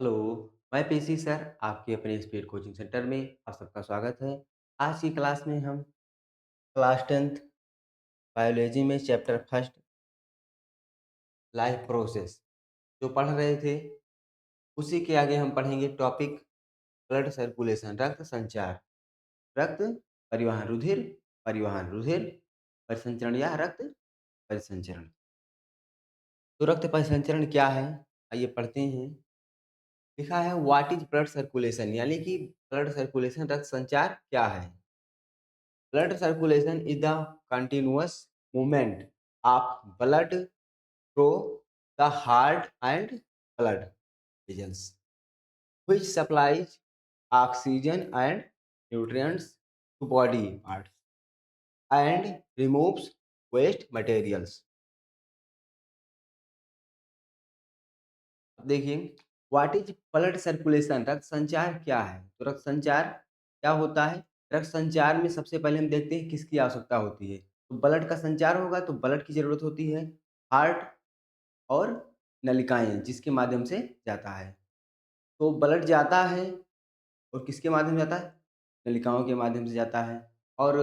Hello, मैं PC sir, आपके अपने स्पीड कोचिंग सेंटर में आप सबका स्वागत है। आज की क्लास में हम क्लास 10th बायोलॉजी में चैप्टर फर्स्ट लाइफ प्रोसेस जो पढ़ रहे थे, उसी के आगे हम पढ़ेंगे टॉपिक ब्लड सर्कुलेशन, रक्त संचार। रक्त परिवहन रुधिर परिसंचरण या रक्त परिसंचरण। तो रक्त परिसंचरण क्या है? आइए पढ़ते हैं। लिखा है व्हाट इज ब्लड सर्कुलेशन, यानी कि ब्लड सर्कुलेशन रक्त संचार क्या है? Blood circulation is the continuous movement of blood through the heart and blood vessels, which supplies oxygen and nutrients to body parts and removes waste materials. अब देखिए, what is blood circulation, रक्त संचार क्या है? तो रक्त संचार क्या होता है? रक्त संचार में सबसे पहले हम देखते हैं किसकी आवश्यकता होती है। तो ब्लड का संचार होगा तो ब्लड की जरूरत होती है, हार्ट और नलिकाएं जिसके माध्यम से जाता है। तो ब्लड जाता है और किसके माध्यम से जाता है? नलिकाओं के माध्यम से जाता है। और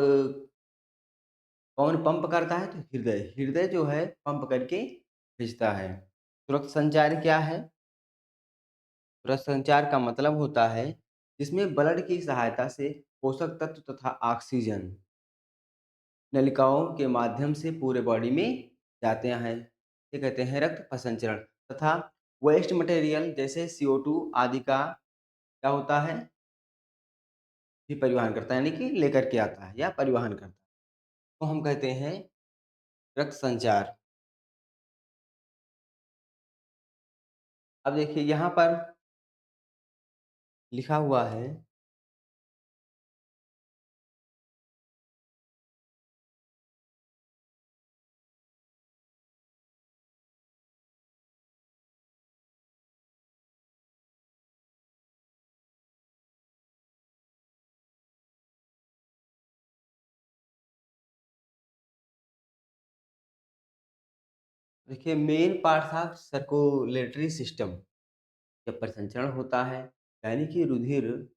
कौन पंप करता है? तो हृदय। हृदय जो है पंप करके भेजता है। तो रक्त संचार क्या है? रक्त संचार का मतलब होता है जिसमें ब्लड की सहायता से पोषक तत्व तथा ऑक्सीजन नलिकाओं के माध्यम से पूरे बॉडी में जाते हैं। ये कहते हैं रक्त प्रसंचरण। तथा वेस्ट मटेरियल जैसे CO2 आदि का क्या होता है? भी परिवहन करता है, यानी कि लेकर के आता है या परिवहन करता है। तो हम कहते हैं रक्त संचार। अब देखिए यहाँ पर लिखा हुआ है, देखिए main parts of circulatory system जब परिसंचरण होता है, यानी कि रुधिर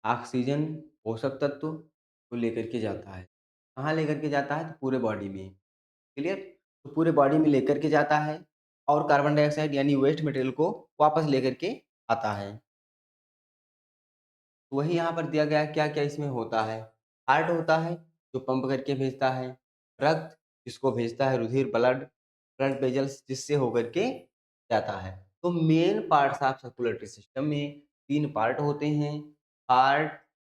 ऑक्सीजन पोषक तत्व को लेकर के जाता है। कहाँ लेकर के जाता है? तो पूरे बॉडी में। क्लियर? तो पूरे बॉडी में लेकर के जाता है और कार्बन डाइऑक्साइड यानी वेस्ट मटेरियल को वापस लेकर के आता है। तो वही यहाँ पर दिया गया है क्या-क्या इसमें होता है। हार्ट होता है जो पंप करके भेजता है। रक्त जिसको भेजता है रुधिर ब्लड वेसल्स जिससे होकर के जाता है। तो main parts of circulatory system में 3 पार्ट होते हैं, हार्ट,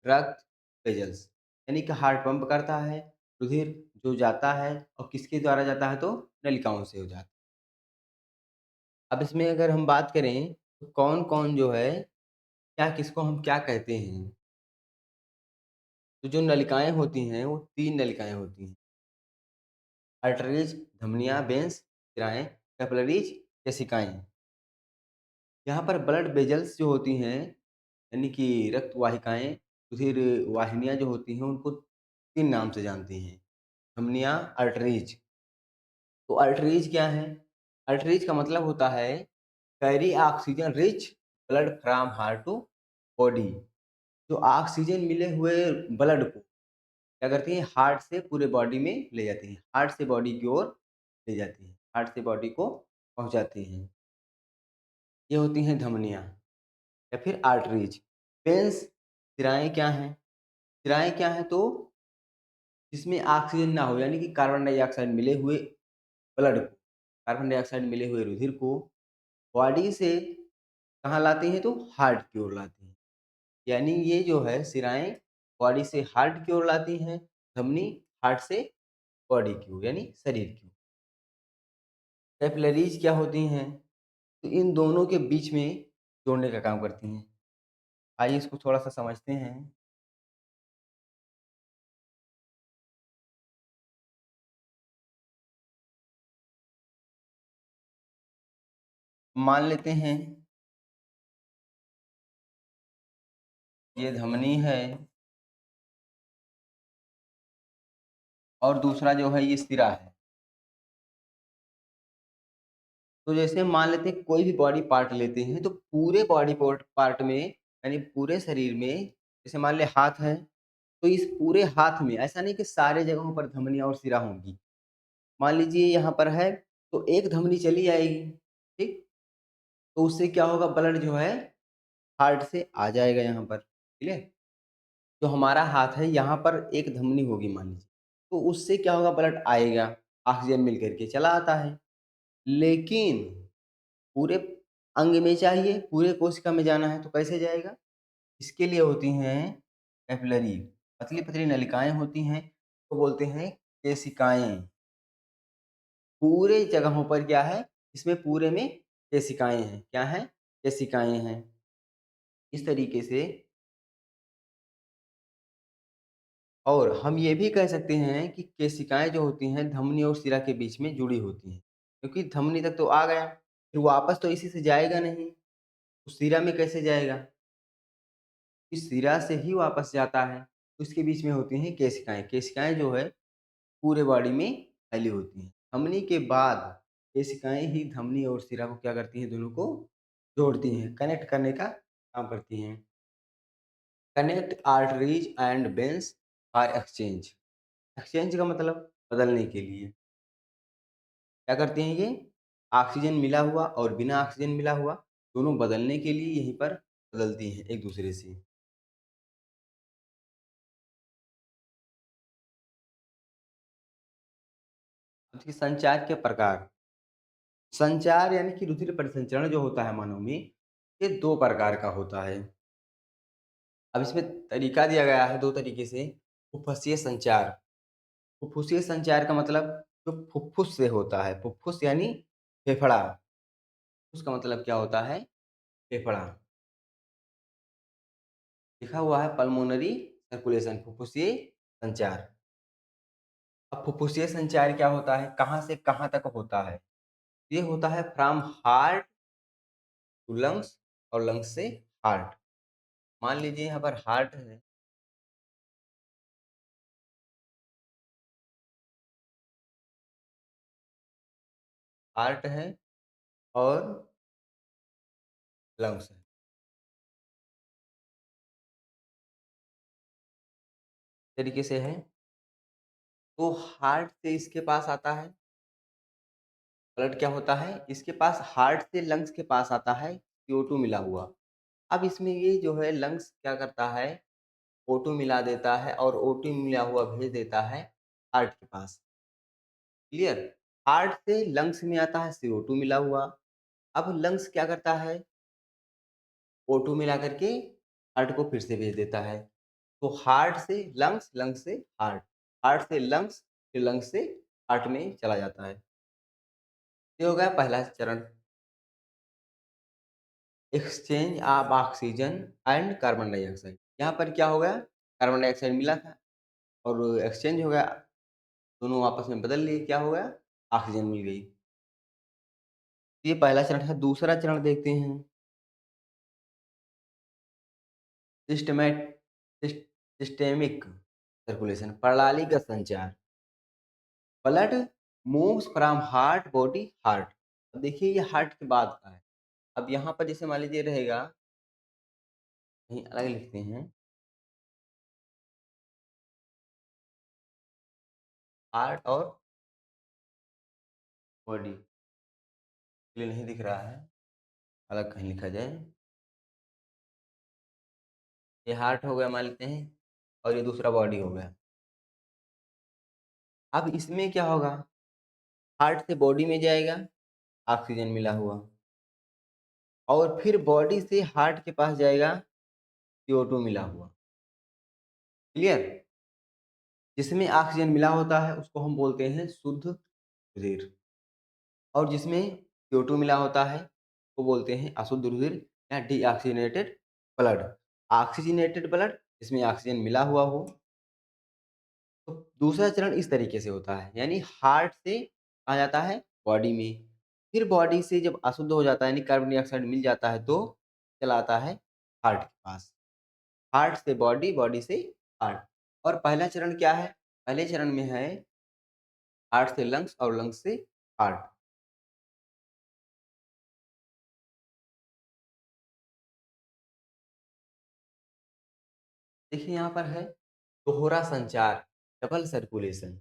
रक्त, वेसल्स। यानी कि हार्ट पंप करता है, रुधिर जो जाता है और किसके द्वारा जाता है? तो नलिकाओं से हो जाता है। अब इसमें अगर हम बात करें तो कौन-कौन जो है, क्या किसको हम क्या कहते हैं? तो जो नलिकाएँ होती हैं, वो 3 नलिकाएँ होती हैं। आर्टरीज़, धमनियाँ, वेन्स, शिराएँ, कैपिलरीज़, केशिकाएँ। यहाँ पर ब्लड वेसल्स जो होती हैं, यानी कि रक्त वाहिकाएँ, रुधिर वाहिनियाँ जो होती हैं, उनको 3 नाम से जानते हैं। धमनियाँ, आर्टरीज़। तो आर्टरीज़ क्या हैं? आर्टरीज़ का मतलब होता है carry oxygen rich blood from heart to body. जो ऑक्सीजन मिले हुए ब्लड को क्या करती हैं? हार्ट से पूरे बॉडी में ले जाती हैं। हार्ट से बॉडी की ओर ले जाती हैं। हार्ट से बॉडी को पहुँचाती हैं। ये होती हैं धमनियाँ या फिर आर्टरीज़। वेन्स शिराएँ क्या हैं? शिराएँ क्या हैं? तो जिसमें ऑक्सीजन ना हो, यानी कि कार्बन डाइऑक्साइड मिले हुए ब्लड को, कार्बन डाइऑक्साइड मिले हुए रुधिर को बॉडी से कहाँ लाती हैं? तो हार्ट की ओर लाती हैं। यानी ये जो है शिराएँ बॉडी से हार्ट की ओर लाती हैं, धमनी हार्ट से बॉडी की ओर यानी शरीर की ओर। कैपिलरीज़ क्या होती हैं? तो इन दोनों के बीच में जोड़ने का काम करती हैं। आइए इसको थोड़ा-सा समझते हैं। मान लेते हैं ये धमनी है और दूसरा जो है ये सिरा है। तो जैसे मान लेते हैं कोई भी बॉडी पार्ट लेते हैं तो पूरे बॉडी पार्ट में यानी पूरे शरीर में जैसे मान ले हाथ है, तो इस पूरे हाथ में ऐसा नहीं कि सारे जगहों पर धमनियाँ और सिरा होंगी। मान लीजिए यहाँ पर है तो एक धमनी चली आएगी, ठीक? तो उससे क्या होगा ब्लड जो है हार्ट से आ जाएगा यहाँ पर, ठीक है? जो हमारा हाथ है यहाँ पर एक धमनी होगी मान लीजिए, तो उससे क्या होगा ब्लड आएगा, ऑक्सीजन मिल कर के चला आता है। लेकिन पूरे अंग में चाहिए, पूरे कोशिका में जाना है तो कैसे जाएगा? इसके लिए होती हैं कैपिलरी, पतली-पतली नलिकाएँ होती हैं, तो बोलते हैं केशिकाएँ। पूरे जगहों पर क्या है, इसमें पूरे में केशिकाएँ हैं। क्या हैं? केशिकाएँ हैं। इस तरीके से और हम ये भी कह सकते हैं कि केशिकाएँ जो होती हैं धमनी और शिरा के बीच में जुड़ी होती हैं। क्योंकि धमनी तक तो आ गया, फिर वापस तो इसी से जाएगा नहीं, तो शिरा में कैसे जाएगा? इस सिरा से ही वापस जाता है। उसके बीच में होती हैं केशिकाएँ। केशिकाएँ जो है पूरे बॉडी में फैली होती हैं। धमनी के बाद केशिकाएँ ही धमनी और सिरा को क्या करती हैं दोनों को जोड़ती हैं, कनेक्ट करने का काम करती हैं। Connect arteries and veins for exchange. Exchange का मतलब बदलने के लिए। क्या करती हैं ये? ऑक्सीजन मिला हुआ और बिना ऑक्सीजन मिला हुआ दोनों बदलने के लिए यहीं पर बदलती हैं एक-दूसरे से। अब देखिए संचार के प्रकार। संचार यानी कि रुधिर परिसंचरण जो होता है मानव में, ये 2 प्रकार का होता है। अब इसमें तरीका दिया गया है 2 तरीके से, फुफ्फुसीय संचार। फुफ्फुसीय संचार का मतलब जो फुफ्फुस से होता है, फुफ्फुस यानी फेफड़ा, उसका मतलब क्या होता है? फेफड़ा। लिखा हुआ है पल्मोनरी सर्कुलेशन, फुफ्फुसीय संचार। अब फुफ्फुसीय संचार क्या होता है? कहाँ से कहाँ तक होता है? ये होता है फ्रॉम हार्ट टू लंग्स और लंग्स से हार्ट। मान लीजिए यहाँ पर हार्ट है, हार्ट है और लंग्स है। तरीके से है, तो हार्ट से इसके पास आता है, ब्लड क्या होता है, इसके पास हार्ट से लंग्स के पास आता है CO2 मिला हुआ। अब इसमें ये जो है लंग्स क्या करता है, O2 मिला देता है और O2 मिला हुआ भेज देता है हार्ट के पास। क्लियर? हार्ट से लंग्स में आता है CO2 मिला हुआ। अब लंग्स क्या करता है, O2 मिला करके हार्ट को फिर से भेज देता है। तो हार्ट से लंग्स, लंग्स से हार्ट, हार्ट से लंग्स, फिर लंग्स से हार्ट में चला जाता है। ये हो गया पहला चरण। Exchange of oxygen and carbon dioxide. यहाँ पर क्या हो गया? कार्बन डाइऑक्साइड मिला था और एक्सचेंज हो गया, दोनों आपस में बदल लिए, क्या हो गया? ऑक्सीजन मिल गई। ये पहला चरण है। दूसरा चरण देखते हैं, सिस्टमैट सिस सिस्टेमिक सर्कुलेशन, प्रणालीगत संचार। Blood moves from heart body heart. अब देखिए ये हार्ट के बाद का है। अब यहाँ पर जैसे मान लीजिए रहेगा, कहीं अलग लिखते हैं, हार्ट और बॉडी, ये नहीं दिख रहा है, अलग कहीं लिखा जाए। ये हार्ट हो गया मान लेते हैं और ये दूसरा बॉडी हो गया। अब इसमें क्या होगा? हार्ट से बॉडी में जाएगा, ऑक्सीजन मिला हुआ और फिर बॉडी से हार्ट के पास जाएगा, CO2 मिला हुआ। क्लियर? जिसमें ऑक्सीजन मिला होता है उसको हम बोलते हैं शुद्ध रुधिर और जिसमें CO2 मिला होता है वो बोलते हैं अशुद्ध रुधिर या डीऑक्सीजनेटेड ब्लड। ऑक्सीजनेटेड ब्लड जिसमें ऑक्सीजन मिला हुआ हो। तो दूसरा चरण इस तरीके से होता है, यानी हार्ट से आ जाता है बॉडी में, फिर बॉडी से जब अशुद्ध हो जाता है यानी कार्बन डाइऑक्साइड मिल जाता है तो चला आता है हार्ट के पास। हार्ट से बॉडी, बॉडी से हार्ट। और पहला चरण क्या है? पहले चरण में है हार्ट से लंग्स और लंग्स से हार्ट। देखिए यहाँ पर है दोहरा संचार, डबल सर्कुलेशन।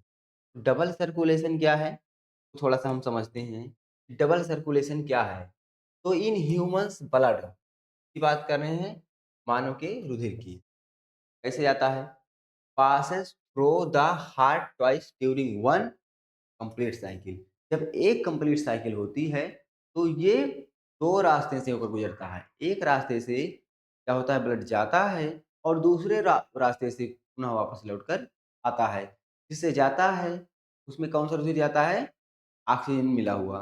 डबल सर्कुलेशन क्या है? थोड़ा-सा हम समझते हैं। डबल सर्कुलेशन क्या है? तो इन ह्यूमन्स ब्लड की बात कर रहे हैं, मानव के रुधिर की। कैसे जाता है? Passes through the heart twice during one complete cycle. जब एक कंप्लीट साइकिल होती है, तो ये 2 रास्ते से होकर गुजरता है। एक रास्ते से क्या होता है, ब्लड जाता है और दूसरे रास्ते से पुनः वापस लौटकर आता है। जिससे जाता है, उसमें कौन-सा रुधिर जाता है? ऑक्सीजन मिला हुआ।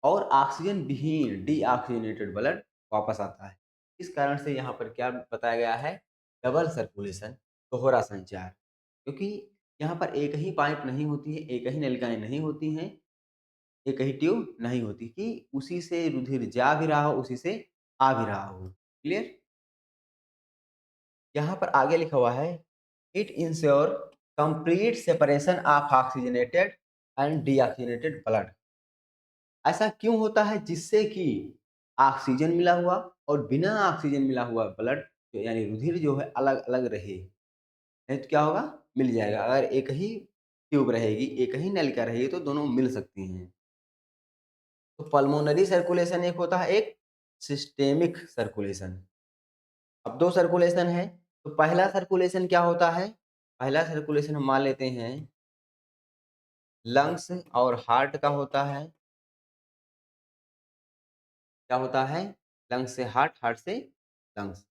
और ऑक्सीजन विहीन डीऑक्सीजनेटेड ब्लड वापस आता है। इस कारण से यहाँ पर क्या बताया गया है? डबल सर्कुलेशन, दोहरा संचार। क्योंकि यहाँ पर एक ही पाइप नहीं होती है, एक ही नलिकाएँ नहीं होती हैं, एक ही ट्यूब नहीं होती कि उसी से रुधिर जा भी रहा हो, उसी से आ भी रहा हो। क्लियर? यहाँ पर आगे लिखा हुआ है, it ensure complete separation of oxygenated and deoxygenated blood. ऐसा क्यों होता है? जिससे कि ऑक्सीजन मिला हुआ और बिना ऑक्सीजन मिला हुआ ब्लड यानी रुधिर जो है अलग-अलग रहे। नहीं तो क्या होगा? मिल जाएगा। अगर एक ही ट्यूब रहेगी, एक ही नलिका रहेगी तो दोनों मिल सकती हैं। तो पल्मोनरी सर्कुलेशन एक होता है, एक सिस्टेमिक सर्कुलेशन। अब 2 सर्कुलेशन है, तो पहला सर्कुलेशन क्या होता है? पहला सर्कुलेशन हम मान लेते हैं लंग्स और हार्ट का होता है। क्या होता है? लंग्स से हार्ट, हार्ट से लंग्स।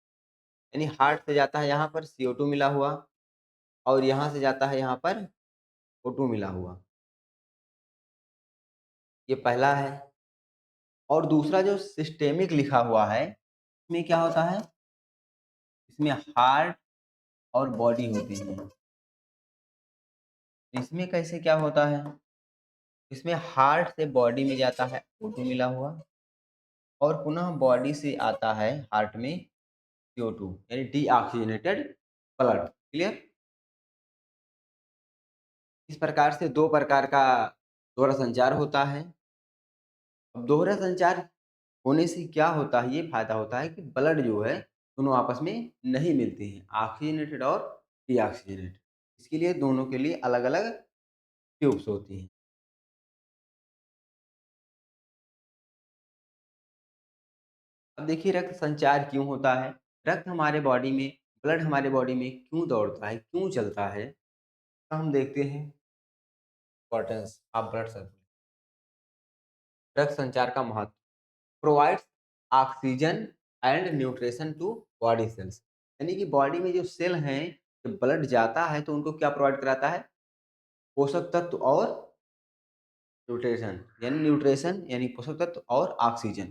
यानी हार्ट से जाता है यहाँ पर CO2 मिला हुआ और यहाँ से जाता है यहाँ पर O2 मिला हुआ। ये पहला है। और दूसरा जो सिस्टेमिक लिखा हुआ है, इसमें क्या होता है? इसमें हार्ट और बॉडी होती है। इसमें कैसे क्या होता है? इसमें हार्ट से बॉडी में जाता है O2 मिला हुआ और पुनः बॉडी से आता है हार्ट में CO2 यानी डीऑक्सीजनेटेड ब्लड। क्लियर? इस प्रकार से 2 प्रकार का दोहरा संचार होता है। अब दोहरा संचार होने से क्या होता है? ये फ़ायदा होता है कि ब्लड जो है, दोनों आपस में नहीं मिलते हैं, ऑक्सीजनेटेड और डीऑक्सीजनेटेड। इसके लिए दोनों के लिए अलग-अलग ट्यूब्स होती हैं। अब देखिए रक्त संचार क्यों होता है? रक्त हमारे बॉडी में ब्लड हमारे बॉडी में क्यों दौड़ता है, क्यों चलता है? तो हम देखते हैं इम्पोर्टेंस ऑफ ब्लड सर्कुलेशन। रक्त संचार का महत्व provides oxygen and nutrition to body cells. यानी कि बॉडी में जो सेल हैं, जब ब्लड जाता है तो उनको क्या प्रोवाइड कराता है? पोषक तत्व और न्यूट्रिशन यानी पोषक तत्व और ऑक्सीजन।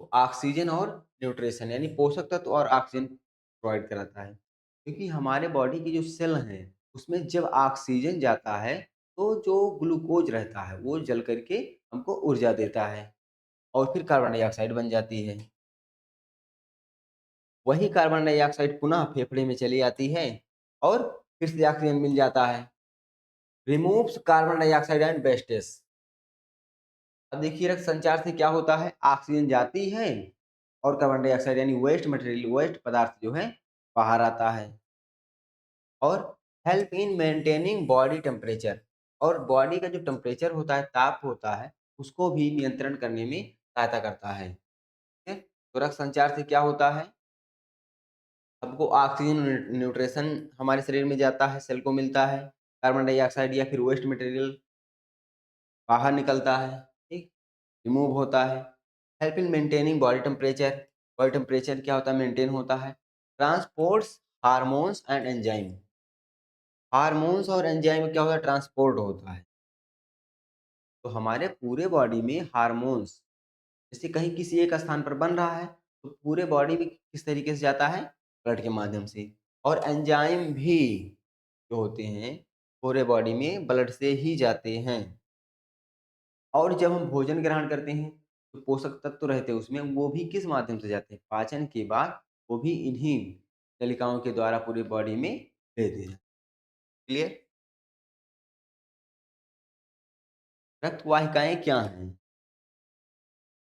तो ऑक्सीजन और न्यूट्रिशन यानी पोषक तत्व और ऑक्सीजन प्रोवाइड कराता है। क्योंकि हमारे बॉडी की जो सेल हैं, उसमें जब ऑक्सीजन जाता है, तो जो ग्लूकोज रहता है, वो जल करके हमको ऊर्जा देता है और फिर कार्बन डाइऑक्साइड बन जाती है। वही कार्बन डाइऑक्साइड पुनः फेफड़े में चली आती है और फिर से ऑक्सीजन मिल जाता है। Removes carbon dioxide and wastage. अब देखिए रक्त संचार से क्या होता है? ऑक्सीजन जाती है और कार्बन डाइऑक्साइड यानी वेस्ट मटेरियल, वेस्ट पदार्थ जो है बाहर आता है और help in maintaining body temperature. और बॉडी का जो टेम्परेचर होता है, ताप होता है, उसको भी नियंत्रण करने में सहायता करता है। ठीक है? तो रक्त संचार से क्या होता है? हमको ऑक्सीजन न्यूट्रिशन हमारे शरीर में जाता है, सेल को मिलता है, कार्बन डाइऑक्साइड या फिर वेस्ट मटेरियल बाहर निकलता है, ठीक? रिमूव होता है। Help in maintaining body temperature. Body temperature क्या होता है? मेंटेन होता है। Transports hormones and enzyme. Hormones और एंजाइम क्या होता है? ट्रांसपोर्ट होता है। तो हमारे पूरे बॉडी में हार्मोन्स जैसे कहीं किसी एक स्थान पर बन रहा है, तो पूरे बॉडी में किस तरीके से जाता है? ब्लड के माध्यम से। और एंजाइम भी जो होते हैं, पूरे बॉडी में ब्लड से ही जाते हैं। और जब हम भोजन ग्रहण करते हैं, तो पोषक तत्व रहते हैं उसमें, वो भी किस माध्यम से जाते हैं? पाचन के बाद वो भी इन्हीं नलिकाओं के द्वारा पूरी बॉडी में भेजे हैं। क्लियर? रक्त वाहिकाएँ क्या हैं?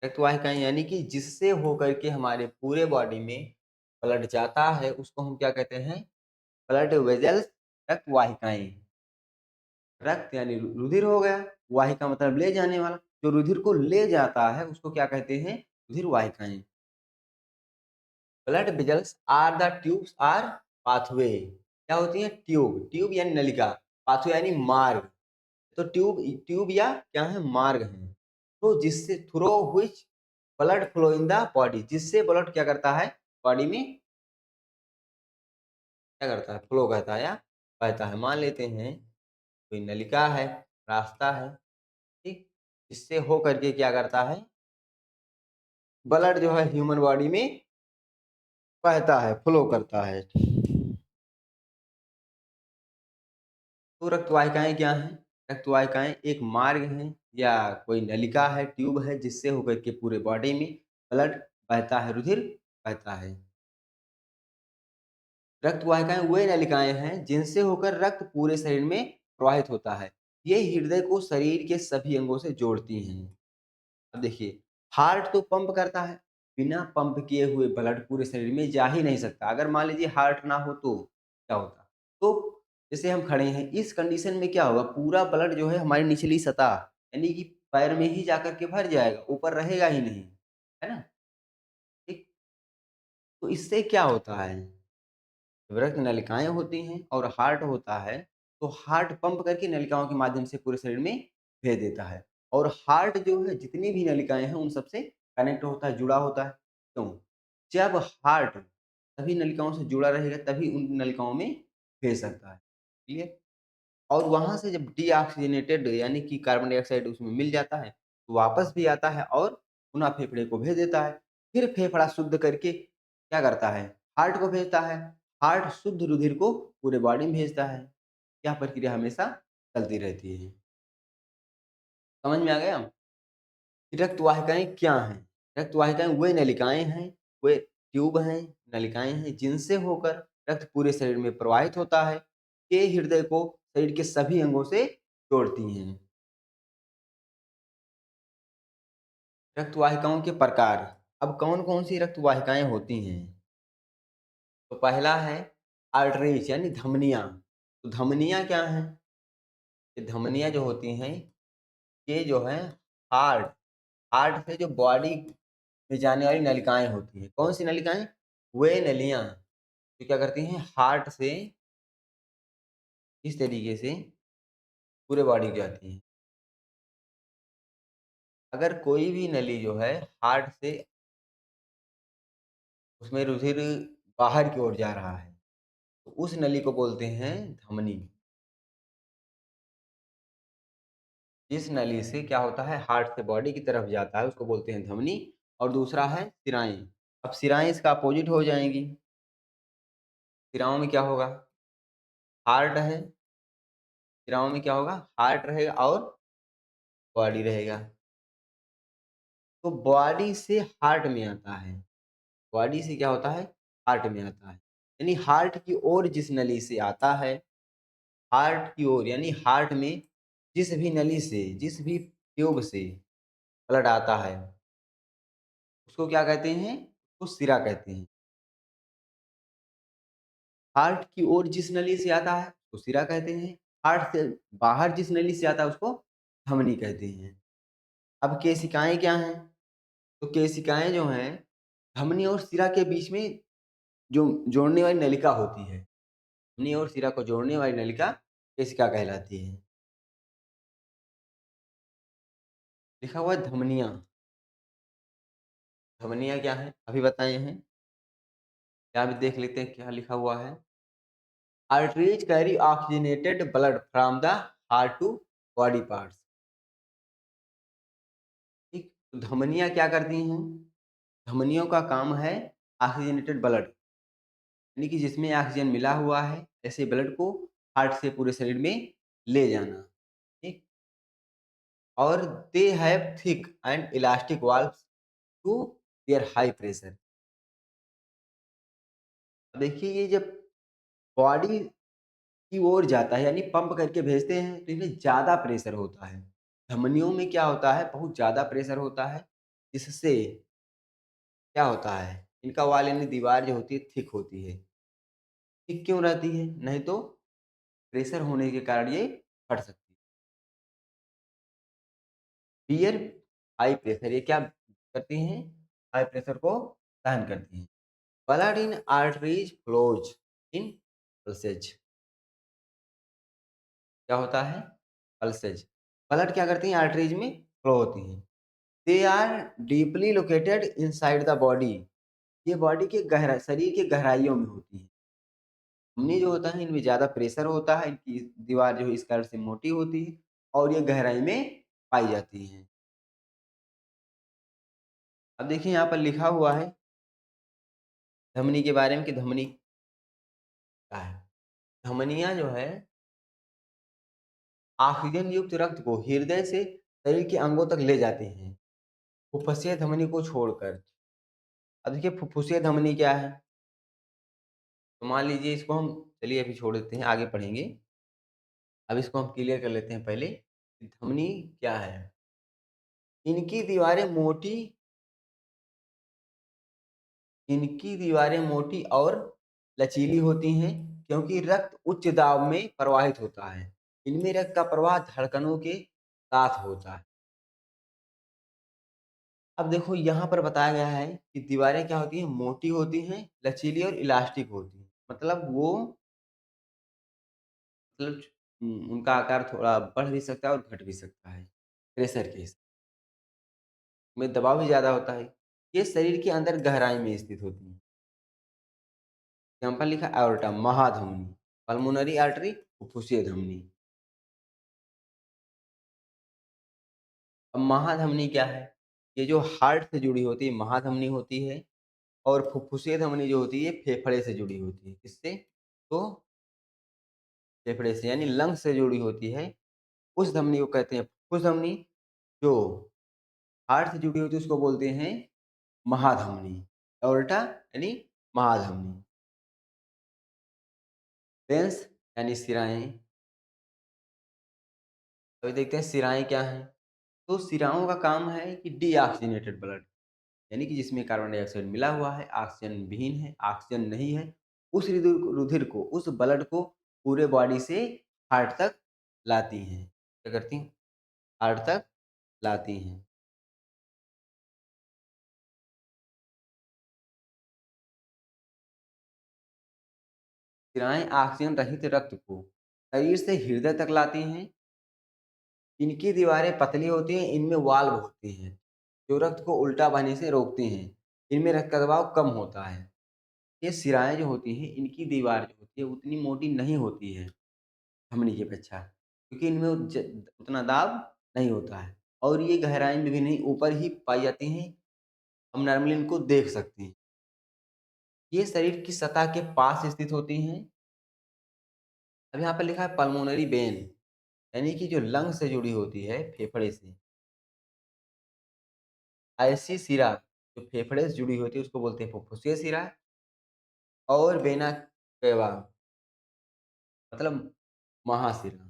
रक्त वाहिकाएँ यानी कि जिससे होकर के हमारे पूरे बॉडी में ब्लड जाता है उसको हम क्या कहते हैं? ब्लड वेसल्स, रक्त वाहिकाएँ। रक्त यानी रुधिर हो गया, वाहिका मतलब ले जाने वाला, जो रुधिर को ले जाता है उसको क्या कहते हैं? रुधिर वाहिकाएँ। Blood vessels are the tubes or pathway. क्या होती है? ट्यूब, ट्यूब यानी नलिका, पाथवे यानी मार्ग। तो ट्यूब ट्यूब या क्या है? मार्ग है। तो जिससे through which blood flow in the body, जिससे ब्लड क्या करता है? बॉडी में क्या करता है? फ्लो करता है या बहता है। मान लेते हैं कोई नलिका है, रास्ता है, ठीक? इससे हो करके क्या करता है? ब्लड जो है ह्यूमन बॉडी में बहता है, फ्लो करता है। तो रक्त वाहिकाएँ क्या हैं? रक्त वाहिकाएँ एक मार्ग हैं या कोई नलिका है, ट्यूब है जिससे होकर के पूरे बॉडी में ब्लड बहता है, रुधिर बहता है। रक्त वाहिकाएँ वे नलिकाएँ हैं जिनसे होकर रक्त पूरे शरीर में प्रवाहित होता है। ये हृदय को शरीर के सभी अंगों से जोड़ती हैं। अब देखिए, हार्ट तो पंप करता है, बिना पंप किए हुए ब्लड पूरे शरीर में जा ही नहीं सकता। अगर मान लीजिए हार्ट ना हो तो क्या होता? तो जैसे हम खड़े हैं, इस कंडीशन में क्या होगा? पूरा ब्लड जो है हमारी निचली सतह यानी कि पैर में ही जाकर के भर जाएगा, ऊपर रहेगा ही नहीं, है ना? ठीक, तो इससे क्या होता है? रक्त नलिकाएँ होती हैं और हार्ट होता है, तो हार्ट पंप करके नलिकाओं के माध्यम से पूरे शरीर में भेज देता है और हार्ट जो है जितनी भी नलिकाएँ हैं उन सबसे कनेक्ट होता है, जुड़ा होता है। क्यों? जब हार्ट सभी नलिकाओं से जुड़ा रहेगा तभी उन नलिकाओं में भेज सकता है। क्लियर? और वहाँ से जब डीऑक्सीजनेटेड यानी कि कार्बन डाइऑक्साइड उसमें मिल जाता है, तो वापस भी आता है और पुनः फेफड़े को भेज देता है। फिर फेफड़ा शुद्ध करके क्या करता है? हार्ट को भेजता है। हार्ट शुद्ध रुधिर को पूरे बॉडी में भेजता है। यह प्रक्रिया हमेशा चलती रहती है। समझ में आ गया? रक्त वाहिकाएँ क्या हैं? रक्त वाहिकाएँ वे नलिकाएँ हैं, वे ट्यूब हैं, नलिकाएँ हैं जिनसे होकर रक्त पूरे शरीर में प्रवाहित होता है। ये हृदय को शरीर के सभी अंगों से जोड़ती हैं। रक्त वाहिकाओं के प्रकार। अब कौन-कौन सी रक्त वाहिकाएँ होती हैं? तो पहला है आर्टरीज़ यानी धमनियाँ। तो धमनियाँ क्या हैं? ये धमनियाँ जो होती हैं, ये जो हैं हार्ट हार्ट से जो बॉडी में जाने वाली नलिकाएँ होती हैं। कौन-सी नलिकाएँ? वे नलियाँ जो क्या करती हैं हार्ट से इस तरीके से पूरे बॉडी को जाती हैं। अगर कोई भी नली जो है हार्ट से उसमें रुधिर बाहर की ओर जा रहा है, तो उस नली को बोलते हैं धमनी। जिस नली से क्या होता है हार्ट से बॉडी की तरफ जाता है उसको बोलते हैं धमनी और दूसरा है शिराएँ। अब शिराएँ इसका अपोजिट हो जाएँगी। शिराओं में क्या होगा? हार्ट है, शिराओं में क्या होगा? हार्ट रहेगा और बॉडी रहेगा। तो बॉडी से हार्ट में आता है। बॉडी से क्या होता है? हार्ट में आता है। यानी हार्ट की ओर जिस नली से आता है, हार्ट की ओर यानी हार्ट में जिस भी नली से, जिस भी ट्यूब से ब्लड आता है, उसको क्या कहते हैं? उसको शिरा कहते हैं। हार्ट की ओर जिस नली से आता है, उसको शिरा कहते हैं। हार्ट से बाहर जिस नली से आता है, उसको धमनी कहते हैं। अब केशिकाएँ क्या हैं? तो केशिकाएँ जो हैं, धमनी और शिरा के बीच में जो जोड़ने वाली नलिका होती है, धमनी और शिरा को जोड़ने वाली नलिका केशिका कहलाती है। लिखा हुआ है धमनियाँ। धमनियाँ क्या हैं? अभी बताए हैं। यहाँ भी देख लेते हैं क्या लिखा हुआ है। Arteries carry oxygenated blood from the heart to body parts. ठीक, तो धमनियाँ क्या करती हैं? धमनियों का काम है ऑक्सीजनेटेड ब्लड यानी कि जिसमें ऑक्सीजन मिला हुआ है, ऐसे ब्लड को हार्ट से पूरे शरीर में ले जाना। ठीक, और they have thick and elastic valves to their high pressure. देखिए ये जब बॉडी की ओर जाता है यानी पंप करके भेजते हैं तो इसमें ज़्यादा प्रेशर होता है। धमनियों में क्या होता है बहुत ज़्यादा प्रेशर होता है, जिससे क्या होता है इनका वॉल यानी दीवार जो होती है थिक होती है। थिक क्यों रहती है? नहीं तो प्रेशर होने के कारण ये फट सकती है। बियर हाई प्रेशर, ये क्या करती हैं? हाई प्रेशर को सहन करती हैं। Blood in arteries flows in pulses, क्या होता है? पल्सेज। ब्लड क्या करती हैं? आर्टरीज में फ्लो होती हैं। They are deeply located inside the body, ये बॉडी के गहरा शरीर के गहराइयों में होती हैं। धमनी जो होता है इनमें ज़्यादा प्रेशर होता है, इनकी दीवार जो है इस कारण से मोटी होती है और ये गहराई में पाई जाती हैं। अब देखिए यहाँ पर लिखा हुआ है धमनी के बारे में कि धमनी क्या है? धमनियाँ जो है ऑक्सीजन युक्त रक्त को हृदय से शरीर के अंगों तक ले जाते हैं, फुफ्फुसीय धमनी को छोड़कर। अब देखिए फुफ्फुसीय धमनी क्या है? तो मान लीजिए इसको हम, चलिए अभी छोड़ देते हैं, आगे पढ़ेंगे। अब इसको हम क्लियर कर लेते हैं पहले कि धमनी क्या है? इनकी दीवारें मोटी इनकी दीवारें मोटी और लचीली होती हैं क्योंकि रक्त उच्च दाब में प्रवाहित होता है। इनमें रक्त का प्रवाह धड़कनों के साथ होता है। अब देखो यहाँ पर बताया गया है कि दीवारें क्या होती हैं? मोटी होती हैं, लचीली और इलास्टिक होती हैं। मतलब वो मतलब उनका आकार थोड़ा बढ़ भी सकता है और घट भी सकता है, प्रेशर के हिसाब में दबाव भी ज़्यादा होता है। ये शरीर के अंदर गहराई में स्थित होती हैं। एग्जाम्पल लिखा एओर्टा महाधमनी, पल्मोनरी आर्टरी फुफ्फुसीय धमनी। अब महाधमनी क्या है? ये जो हार्ट से जुड़ी होती है महाधमनी होती है और फुफ्फुसीय धमनी जो होती है फेफड़े से जुड़ी होती है। किससे? तो फेफड़े से यानी लंग्स से जुड़ी होती है। उस धमनी को कहते हैं फुफ्फुस धमनी। जो हार्ट से जुड़ी होती है उसको बोलते हैं महाधमनी। एओर्टा यानी महाधमनी। वेंस यानी सिराएँ। अभी देखते हैं सिराएँ क्या हैं? तो सिराओं का काम है कि डीऑक्सीजनेटेड ब्लड, यानी कि जिसमें कार्बन डाइऑक्साइड मिला हुआ है, ऑक्सीजन विहीन है, ऑक्सीजन नहीं है, उस रुधिर को, उस ब्लड को पूरे बॉडी से हार्ट तक लाती हैं। क्या करती हैं? हार्ट तक लाती हैं। शिराएँ ऑक्सीजन रहित रक्त को शरीर से हृदय तक लाती हैं। इनकी दीवारें पतली होती हैं, इनमें वाल्व होते हैं, जो रक्त को उल्टा बहने से रोकते हैं। इनमें रक्त का दबाव कम होता है। ये शिराएँ जो होती हैं, इनकी दीवार जो होती है उतनी मोटी नहीं होती है धमनी की अपेक्षा, क्योंकि इनमें उतना दाब नहीं होता है और ये गहराई में भी नहीं, ऊपर ही पाई जाती हैं। हम नॉर्मली इनको देख सकते हैं। ये शरीर की सतह के पास स्थित होती हैं। अब यहाँ पर लिखा है पल्मोनरी वेन, यानी कि जो लंग से जुड़ी होती है फेफड़े से। ऐसी शिरा जो फेफड़े से जुड़ी होती है उसको बोलते हैं फुफ्फुसीय शिरा। और वेना केवा मतलब महाशिरा।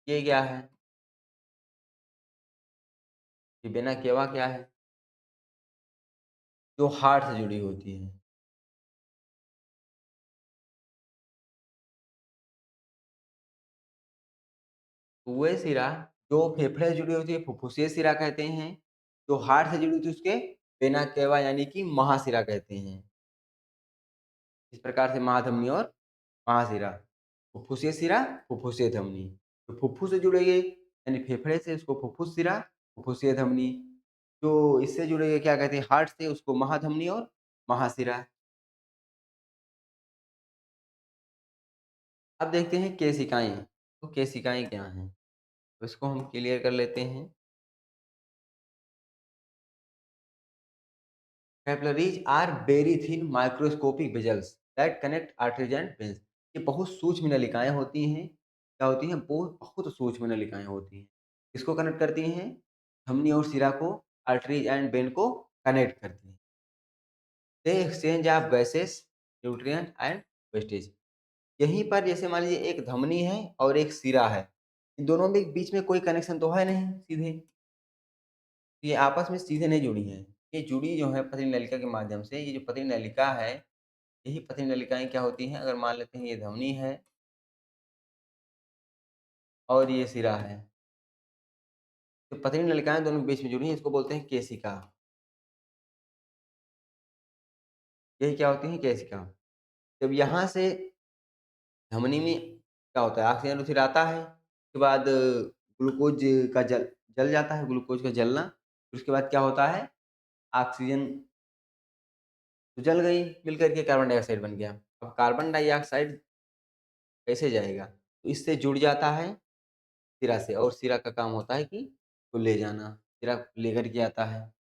ये क्या है? ये वेना केवा क्या है? जो हार्ट से जुड़ी होती है। तो वो शिरा जो फेफड़े से जुड़ी होती है फुफ्फुसीय शिरा कहते हैं। जो हार्ट से जुड़ी होती है उसके वेना केवा यानी कि महाशिरा कहते हैं। इस प्रकार से महाधमनी और महाशिरा। फुफ्फुसीय शिरा, फुफ्फुसीय धमनी। तो फुफ्फुस से जुड़ेंगे यानी फेफड़े से उसको फुफ्फुस शिरा, फुफ्फुसीय धमनी। जो इससे जुड़ेंगे क्या कहते हैं हार्ट से उसको महाधमनी और महाशिरा। अब देखते हैं केशिकाएँ। तो केशिकाएँ क्या हैं? तो इसको हम क्लियर कर लेते हैं। Capillaries are very thin microscopic vessels that connect arteries and veins. ये बहुत सूक्ष्म नलिकाएँ होती हैं। क्या होती हैं? वो बहुत सूक्ष्म नलिकाएँ होती हैं। किसको कनेक्ट करती हैं? धमनी और शिरा को, आर्टरीज एंड वेन को कनेक्ट करती हैं। दे exchange of gases, nutrient and wastage. यहीं पर जैसे मान लीजिए एक धमनी है और एक शिरा है। इन दोनों में बीच में कोई कनेक्शन तो है नहीं सीधे। ये आपस में सीधे नहीं जुड़ी हैं। ये जुड़ी जो है पतली नलिका के माध्यम से, ये जो पतली नलिका है, यही पतली नलिकाएँ क्या होती हैं, अगर मान लेते हैं ये धमनी है और ये सिरा है। तो पतली नलिकाएँ दोनों के बीच में जुड़ी हैं, इसको बोलते हैं केशिका। यही क्या होती हैं, केशिका। जब यहाँ से धमनी में क्या होता है, ऑक्सीजन उधर आता है, उसके बाद ग्लूकोज़ का जल जाता है, ग्लूकोज़ का जलना, फिर उसके बाद क्या होता है, ऑक्सीजन तो जल गई, मिल कर के कार्बन डाइऑक्साइड बन गया। अब कार्बन डाइऑक्साइड कैसे जाएगा? तो इससे जुड़ जाता है सिरा से और सिरा का काम होता है कि उसको ले जाना, सिरा लेकर के आता है।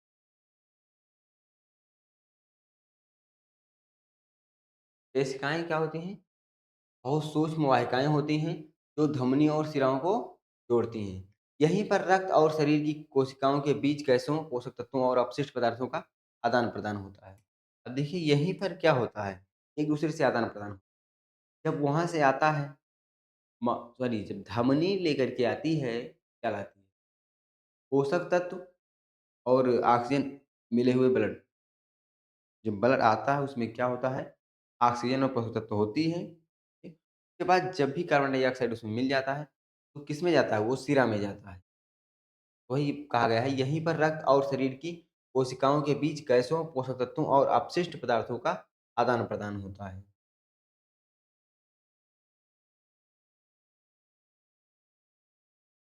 कोशिकाएँ क्या होती हैं? बहुत सूक्ष्म वाहिकाएँ होती हैं, जो धमनी और सिराओं को जोड़ती हैं। यहीं पर रक्त और शरीर की कोशिकाओं के बीच गैसों, पोषक तत्वों और अपशिष्ट पदार्थों का आदान-प्रदान होता है। अब देखिए यहीं पर क्या होता है, एक-दूसरे से आदान-प्रदान। जब वहाँ से आता है जब धमनी लेकर के आती है, क्या लाती है? पोषक तत्व और ऑक्सीजन मिले हुए ब्लड। जब ब्लड आता है उसमें क्या होता है, ऑक्सीजन और पोषक तत्व होती है, ठीक? उसके बाद जब भी कार्बन डाइऑक्साइड उसमें मिल जाता है, तो किसमें जाता है? वो सिरा में जाता है। वही कहा गया है यहीं पर रक्त और शरीर की कोशिकाओं के बीच गैसों, पोषक तत्वों और अपशिष्ट पदार्थों का आदान-प्रदान होता है।